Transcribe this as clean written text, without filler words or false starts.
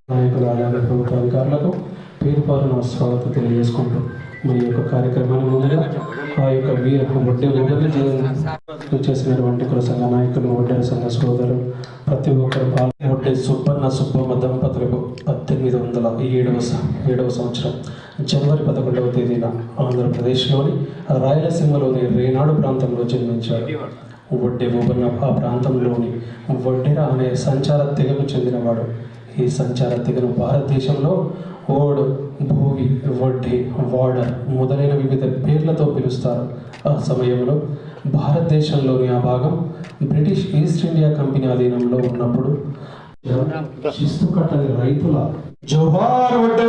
నాయకులు అలాగే ప్రభుత్వ అధికారులకు పేరు పేరున స్వాగతం తెలియజేసుకుంటూ మీ యొక్క కార్యక్రమాన్ని ముందుగా ఆ యొక్క వీరకు వడ్డీ ఊబర్లు చేసినటువంటి కుల సంఘ నాయకులు, వడ్డేర సంఘ సోదరులు ప్రతి ఒక్కరు వడ్డే సుబ్బన్న సుబ్బమ్మ దంపతులకు 1807వ సంవత్సరం జనవరి 11వ తేదీన ఆంధ్రప్రదేశ్లోని రాయలసీమలోని రేనాడు ప్రాంతంలో జన్మించాడు. వడ్డే ఊబన్న ఆ ప్రాంతంలోని వడ్డెర అనే సంచార తెగకు చెందినవాడు. ఈ సంచార తెగను భారతదేశంలో ఓడ్, భూవి, వడ్డీ, వాడర్ మొదలైన వివిధ పేర్లతో పిలుస్తారు. ఆ సమయంలో భారతదేశంలోని ఆ భాగం బ్రిటిష్ ఈస్ట్ ఇండియా కంపెనీ అధీనంలో ఉన్నప్పుడు శిస్తు కట్టని రైతుల జోహార్ వడ్డే